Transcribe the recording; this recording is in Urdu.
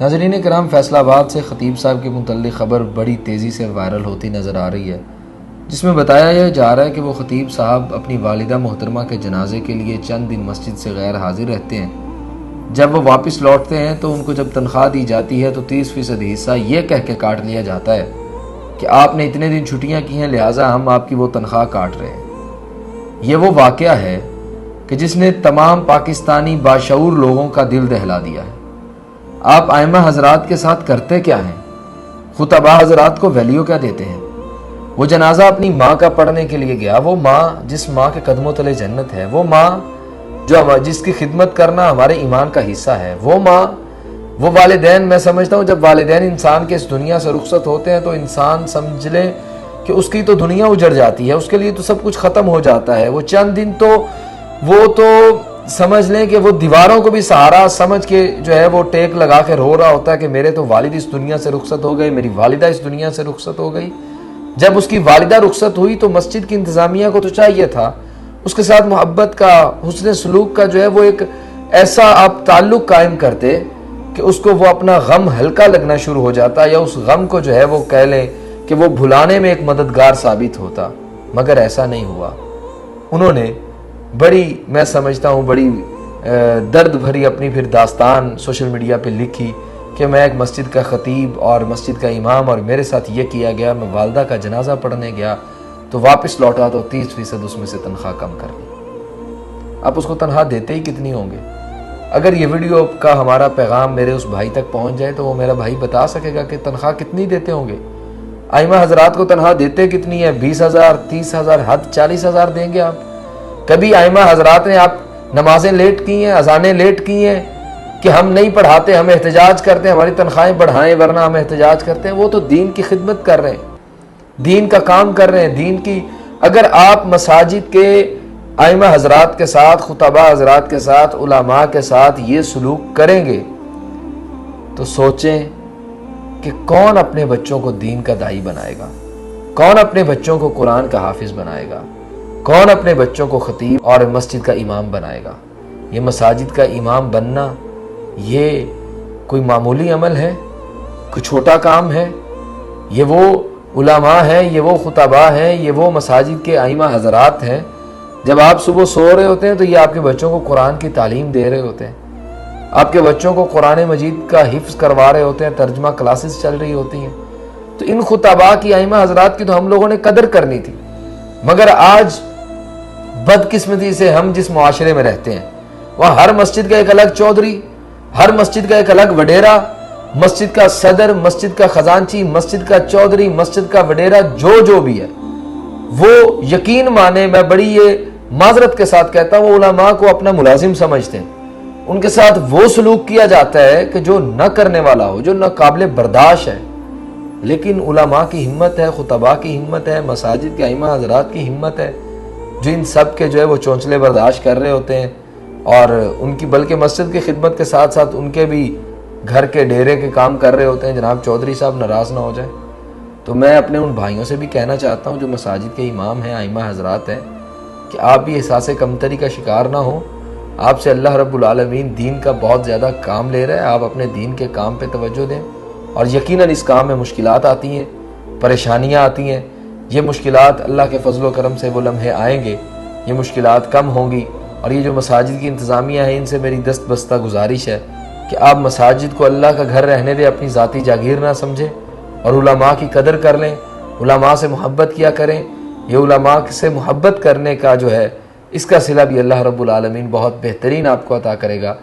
ناظرین کرام، فیصل آباد سے خطیب صاحب کے متعلق خبر بڑی تیزی سے وائرل ہوتی نظر آ رہی ہے، جس میں بتایا یہ جا رہا ہے کہ وہ خطیب صاحب اپنی والدہ محترمہ کے جنازے کے لیے چند دن مسجد سے غیر حاضر رہتے ہیں۔ جب وہ واپس لوٹتے ہیں تو ان کو جب تنخواہ دی جاتی ہے تو 30% حصہ یہ کہہ کے کاٹ لیا جاتا ہے کہ آپ نے اتنے دن چھٹیاں کی ہیں، لہٰذا ہم آپ کی وہ تنخواہ کاٹ رہے ہیں۔ یہ وہ واقعہ ہے کہ جس نے تمام پاکستانی باشعور لوگوں کا دل دہلا دیا ہے۔ آپ ائمہ حضرات کے ساتھ کرتے کیا ہیں؟ خطباء حضرات کو ویلیو کیا دیتے ہیں؟ وہ جنازہ اپنی ماں کا پڑھنے کے لیے گیا، وہ ماں جس ماں کے قدموں تلے جنت ہے، وہ ماں جس کی خدمت کرنا ہمارے ایمان کا حصہ ہے، وہ ماں، وہ والدین۔ میں سمجھتا ہوں جب والدین انسان کے اس دنیا سے رخصت ہوتے ہیں تو انسان سمجھ لے کہ اس کی تو دنیا اجڑ جاتی ہے، اس کے لیے تو سب کچھ ختم ہو جاتا ہے۔ وہ چند دن تو وہ تو سمجھ لیں کہ وہ دیواروں کو بھی سہارا سمجھ کے جو ہے وہ ٹیک لگا کے رو رہا ہوتا ہے کہ میرے تو والد اس دنیا سے رخصت ہو گئے، میری والدہ اس دنیا سے رخصت ہو گئی۔ جب اس کی والدہ رخصت ہوئی تو مسجد کی انتظامیہ کو تو چاہیے تھا اس کے ساتھ محبت کا، حسن سلوک کا جو ہے وہ ایک ایسا آپ تعلق قائم کرتے کہ اس کو وہ اپنا غم ہلکا لگنا شروع ہو جاتا، یا اس غم کو جو ہے وہ کہہ لیں کہ وہ بھلانے میں ایک مددگار ثابت ہوتا، مگر ایسا نہیں ہوا۔ انہوں نے بڑی، میں سمجھتا ہوں بڑی درد بھری اپنی پھر داستان سوشل میڈیا پہ لکھی کہ میں ایک مسجد کا خطیب اور مسجد کا امام اور میرے ساتھ یہ کیا گیا، میں والدہ کا جنازہ پڑھنے گیا تو واپس لوٹا تو 30% اس میں سے تنخواہ کم کر لی۔ آپ اس کو تنخواہ دیتے ہی کتنی ہوں گے؟ اگر یہ ویڈیو کا ہمارا پیغام میرے اس بھائی تک پہنچ جائے تو وہ میرا بھائی بتا سکے گا کہ تنخواہ کتنی دیتے ہوں گے، ائمہ حضرات کو تنخواہ دیتے کتنی ہے؟ 20,000 30,000 حد 40,000 دیں گے آپ؟ کبھی ائمہ حضرات نے آپ نمازیں لیٹ کی ہیں، اذانیں لیٹ کی ہیں کہ ہم نہیں پڑھاتے، ہم احتجاج کرتے ہیں، ہماری تنخواہیں بڑھائیں ورنہ ہم احتجاج کرتے ہیں؟ وہ تو دین کی خدمت کر رہے ہیں، دین کا کام کر رہے ہیں، دین کی۔ اگر آپ مساجد کے ائمہ حضرات کے ساتھ، خطباء حضرات کے ساتھ، علماء کے ساتھ یہ سلوک کریں گے تو سوچیں کہ کون اپنے بچوں کو دین کا داعی بنائے گا، کون اپنے بچوں کو قرآن کا حافظ بنائے گا، کون اپنے بچوں کو خطیب اور مسجد کا امام بنائے گا؟ یہ مساجد کا امام بننا یہ کوئی معمولی عمل ہے، کوئی چھوٹا کام ہے؟ یہ وہ علماء ہیں، یہ وہ خطباء ہیں، یہ وہ مساجد کے ائمہ حضرات ہیں۔ جب آپ صبح سو رہے ہوتے ہیں تو یہ آپ کے بچوں کو قرآن کی تعلیم دے رہے ہوتے ہیں، آپ کے بچوں کو قرآن مجید کا حفظ کروا رہے ہوتے ہیں، ترجمہ کلاسز چل رہی ہوتی ہیں۔ تو ان خطباء کی، ائمہ حضرات کی تو ہم لوگوں نے قدر کرنی تھی، مگر آج بدقسمتی سے ہم جس معاشرے میں رہتے ہیں وہاں ہر مسجد کا ایک الگ چودھری، ہر مسجد کا ایک الگ وڈیرا، مسجد کا صدر، مسجد کا خزانچی، مسجد کا چودھری، مسجد کا وڈیرا، جو بھی ہے وہ یقین مانے، میں بڑی یہ معذرت کے ساتھ کہتا ہوں، وہ علماء کو اپنا ملازم سمجھتے ہیں، ان کے ساتھ وہ سلوک کیا جاتا ہے کہ جو نہ کرنے والا ہو، جو نہ قابل برداشت ہے۔ لیکن علماء کی ہمت ہے، خطباء کی ہمت ہے، مساجد کے ائمہ حضرات کی ہمت ہے، جو ان سب کے جو ہے وہ چونچلے برداشت کر رہے ہوتے ہیں، اور ان کی بلکہ مسجد کی خدمت کے ساتھ ساتھ ان کے بھی گھر کے ڈیرے کے کام کر رہے ہوتے ہیں۔ جناب چودھری صاحب ناراض نہ ہو جائیں۔ تو میں اپنے ان بھائیوں سے بھی کہنا چاہتا ہوں جو مساجد کے امام ہیں، ائمہ حضرات ہیں، کہ آپ بھی احساس کمتری کا شکار نہ ہوں۔ آپ سے اللہ رب العالمین دین کا بہت زیادہ کام لے رہا ہے، آپ اپنے دین کے کام پہ توجہ دیں، اور یقیناً اس کام میں مشکلات آتی ہیں، پریشانیاں آتی ہیں۔ یہ مشکلات اللہ کے فضل و کرم سے وہ لمحے آئیں گے، یہ مشکلات کم ہوں گی، اور یہ جو مساجد کی انتظامیہ ہے ان سے میری دست بستہ گزارش ہے کہ آپ مساجد کو اللہ کا گھر رہنے دیں، اپنی ذاتی جاگیر نہ سمجھیں، اور علماء کی قدر کر لیں، علماء سے محبت کیا کریں۔ یہ علماء سے محبت کرنے کا جو ہے اس کا صلہ بھی اللہ رب العالمین بہت بہترین آپ کو عطا کرے گا۔